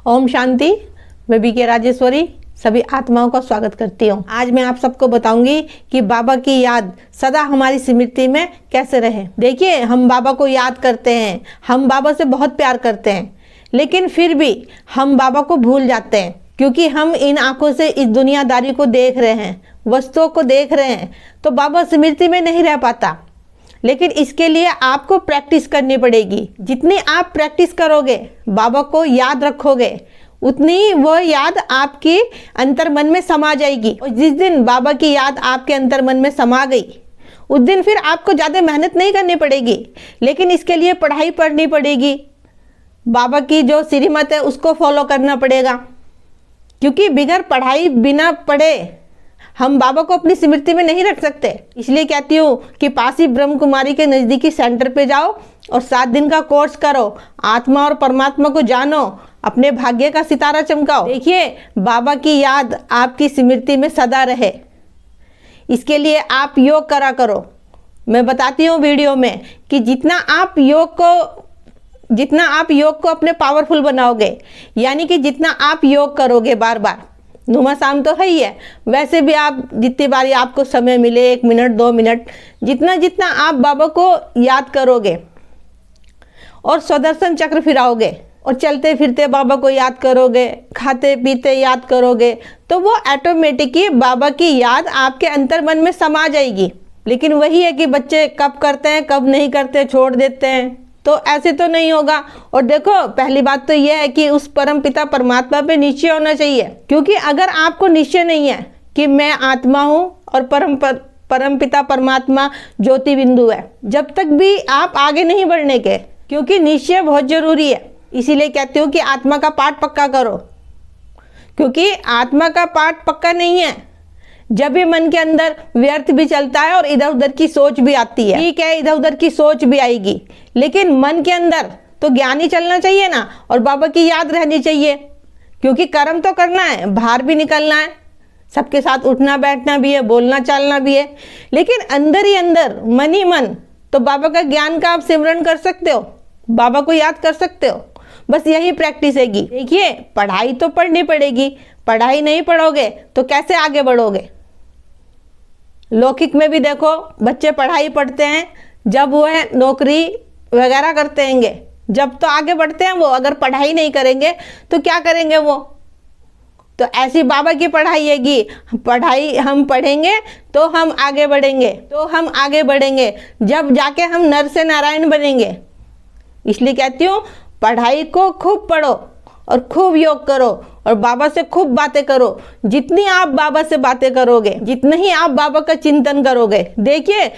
ओम शांति। मैं बीके राजेश्वरी सभी आत्माओं का स्वागत करती हूँ। आज मैं आप सबको बताऊंगी कि बाबा की याद सदा हमारी स्मृति में कैसे रहे। देखिए, हम बाबा को याद करते हैं, हम बाबा से बहुत प्यार करते हैं, लेकिन फिर भी हम बाबा को भूल जाते हैं, क्योंकि हम इन आंखों से इस दुनियादारी को देख रहे हैं, वस्तुओं को देख रहे हैं, तो बाबा स्मृति में नहीं रह पाता। लेकिन इसके लिए आपको प्रैक्टिस करनी पड़ेगी। जितनी आप प्रैक्टिस करोगे, बाबा को याद रखोगे, उतनी वो याद आपकी अंतर मन में समा जाएगी। और जिस दिन बाबा की याद आपके अंतर मन में समा गई, उस दिन फिर आपको ज़्यादा मेहनत नहीं करनी पड़ेगी, लेकिन इसके लिए पढ़ाई पढ़नी पड़ेगी। बाबा की जो श्रीमत है उसको फॉलो करना पड़ेगा, क्योंकि बिगैर पढ़ाई, बिना पढ़े हम बाबा को अपनी स्मृति में नहीं रख सकते। इसलिए कहती हूँ कि पासी ब्रह्म कुमारी के नज़दीकी सेंटर पे जाओ और 7 दिन का कोर्स करो, आत्मा और परमात्मा को जानो, अपने भाग्य का सितारा चमकाओ। देखिए, बाबा की याद आपकी स्मृति में सदा रहे, इसके लिए आप योग करा करो। मैं बताती हूँ वीडियो में कि जितना आप योग को अपने पावरफुल बनाओगे, यानी कि जितना आप योग करोगे बार बार, नुमा शाम तो है ही है, वैसे भी आप जितनी बारी आपको समय मिले, 1 मिनट 2 मिनट, जितना आप बाबा को याद करोगे और स्वदर्शन चक्र फिराओगे और चलते फिरते बाबा को याद करोगे, खाते पीते याद करोगे, तो वो ऑटोमेटिकली बाबा की याद आपके अंतर मन में समा जाएगी। लेकिन वही है कि बच्चे कब करते हैं, कब नहीं करते, छोड़ देते हैं, तो ऐसे तो नहीं होगा। और देखो, पहली बात तो यह है कि उस परम पिता परमात्मा पे निश्चय होना चाहिए, क्योंकि अगर आपको निश्चय नहीं है कि मैं आत्मा हूँ और परम पिता परमात्मा ज्योति बिंदु है, जब तक भी आप आगे नहीं बढ़ने के, क्योंकि निश्चय बहुत जरूरी है। इसीलिए कहती हूँ कि आत्मा का पाठ पक्का करो, क्योंकि आत्मा का पाठ पक्का नहीं है जब भी मन के अंदर व्यर्थ भी चलता है और इधर उधर की सोच भी आती है। ठीक है, इधर उधर की सोच भी आएगी, लेकिन मन के अंदर तो ज्ञान ही चलना चाहिए ना, और बाबा की याद रहनी चाहिए, क्योंकि कर्म तो करना है, बाहर भी निकलना है, सबके साथ उठना बैठना भी है, बोलना चालना भी है, लेकिन अंदर ही अंदर, मन ही मन, तो बाबा का ज्ञान का आप सिमरन कर सकते हो, बाबा को याद कर सकते हो। बस यही प्रैक्टिस हैगी। देखिए, पढ़ाई तो पढ़नी पड़ेगी, पढ़ाई नहीं पढ़ोगे तो कैसे आगे बढ़ोगे। लौकिक में भी देखो, बच्चे पढ़ाई पढ़ते हैं, जब वो है नौकरी वगैरह करते हैं, जब तो आगे बढ़ते हैं वो। अगर पढ़ाई नहीं करेंगे तो क्या करेंगे वो। तो ऐसी बाबा की पढ़ाई हैगी, पढ़ाई हम पढ़ेंगे तो हम आगे बढ़ेंगे, जब जाके हम नर से नारायण बनेंगे। इसलिए कहती हूँ, पढ़ाई को खूब पढ़ो और खूब योग करो और बाबा से खूब बातें करो। जितनी आप बाबा से बातें करोगे, जितने ही आप बाबा का चिंतन करोगे, देखिए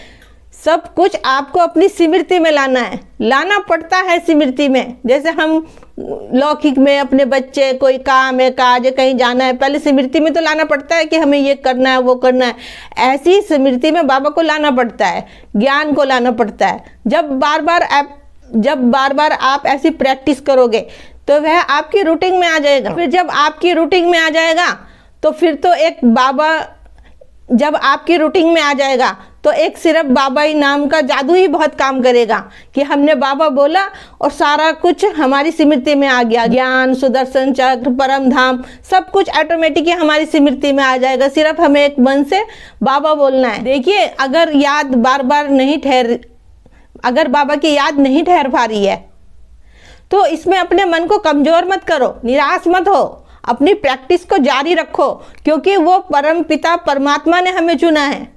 सब कुछ आपको अपनी स्मृति में लाना है, लाना पड़ता है स्मृति में। जैसे हम लौकिक में अपने बच्चे, कोई काम है, काज है, कहीं जाना है, पहले स्मृति में तो लाना पड़ता है कि हमें ये करना है, वो करना है। ऐसी स्मृति में बाबा को लाना पड़ता है, ज्ञान को लाना पड़ता है। जब बार बार आप ऐसी प्रैक्टिस करोगे तो वह आपकी रूटीन में आ जाएगा। फिर जब आपकी रूटीन में आ जाएगा तो फिर तो एक बाबा, जब आपकी रूटीन में आ जाएगा तो एक सिर्फ बाबा ही नाम का जादू ही बहुत काम करेगा कि हमने बाबा बोला और सारा कुछ हमारी स्मृति में आ गया। ज्ञान, सुदर्शन चक्र, परम धाम, सब कुछ ऑटोमेटिकली हमारी स्मृति में आ जाएगा। सिर्फ हमें एक मन से बाबा बोलना है। देखिए, अगर बाबा की याद नहीं ठहर पा रही है तो इसमें अपने मन को कमजोर मत करो, निराश मत हो, अपनी प्रैक्टिस को जारी रखो, क्योंकि वो परम पिता परमात्मा ने हमें चुना है।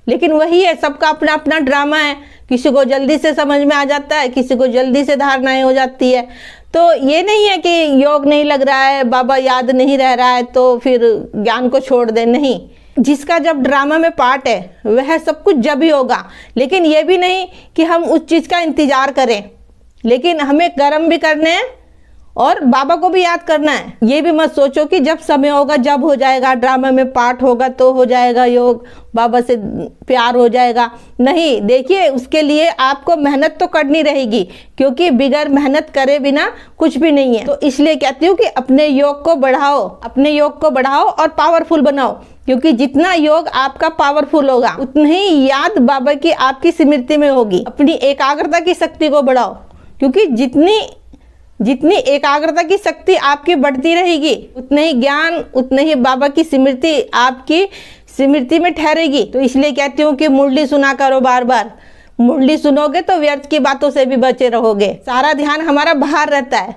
लेकिन वही है, सबका अपना अपना ड्रामा है। किसी को जल्दी से समझ में आ जाता है, किसी को जल्दी से धारणाएं हो जाती है। तो ये नहीं है कि योग नहीं लग रहा है, बाबा याद नहीं रह रहा है तो फिर ज्ञान को छोड़ दे, नहीं। जिसका जब ड्रामा में पार्ट है वह सब कुछ जब ही होगा। लेकिन ये भी नहीं कि हम उस चीज़ का इंतजार करें, लेकिन हमें कर्म भी करने हैं और बाबा को भी याद करना है। ये भी मत सोचो कि जब समय होगा जब हो जाएगा, ड्रामा में पार्ट होगा तो हो जाएगा योग, बाबा से प्यार हो जाएगा। नहीं, देखिए, उसके लिए आपको मेहनत तो करनी रहेगी, क्योंकि बिगैर मेहनत करे बिना कुछ भी नहीं है। तो इसलिए कहती हूँ कि अपने योग को बढ़ाओ और पावरफुल बनाओ, क्योंकि जितना योग आपका पावरफुल होगा उतनी ही याद बाबा की आपकी स्मृति में होगी। अपनी एकाग्रता की शक्ति को बढ़ाओ, क्योंकि जितनी जितनी एकाग्रता की शक्ति आपकी बढ़ती रहेगी, उतने ही ज्ञान, उतने ही बाबा की स्मृति आपकी स्मृति में ठहरेगी। तो इसलिए कहती हूँ कि मुरली सुना करो बार बार। मुरली सुनोगे तो व्यर्थ की बातों से भी बचे रहोगे। सारा ध्यान हमारा बाहर रहता है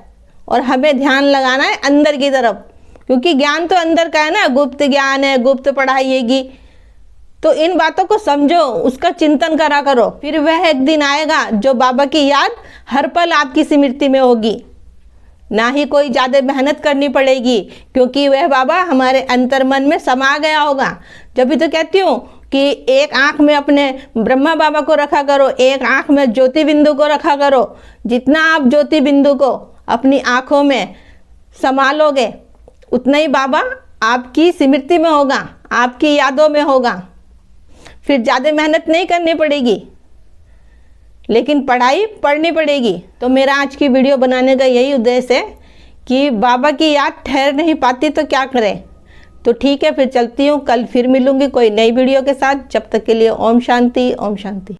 और हमें ध्यान लगाना है अंदर की तरफ, क्योंकि ज्ञान तो अंदर का है ना, गुप्त ज्ञान है, गुप्त पढ़ाई हैगी। तो इन बातों को समझो, उसका चिंतन करा करो, फिर वह एक दिन आएगा जो बाबा की याद हर पल आपकी स्मृति में होगी। ना ही कोई ज़्यादा मेहनत करनी पड़ेगी, क्योंकि वह बाबा हमारे अंतर मन में समा गया होगा। जब भी तो कहती हूँ कि एक आँख में अपने ब्रह्मा बाबा को रखा करो, एक आँख में ज्योति बिंदु को रखा करो। जितना आप ज्योति बिंदु को अपनी आँखों में संभालोगे, उतना ही बाबा आपकी स्मृति में होगा, आपकी यादों में होगा। फिर ज़्यादा मेहनत नहीं करनी पड़ेगी, लेकिन पढ़ाई पढ़नी पड़ेगी। तो मेरा आज की वीडियो बनाने का यही उद्देश्य है कि बाबा की याद ठहर नहीं पाती तो क्या करें। तो ठीक है, फिर चलती हूँ, कल फिर मिलूँगी कोई नई वीडियो के साथ। जब तक के लिए ओम शांति, ओम शांति।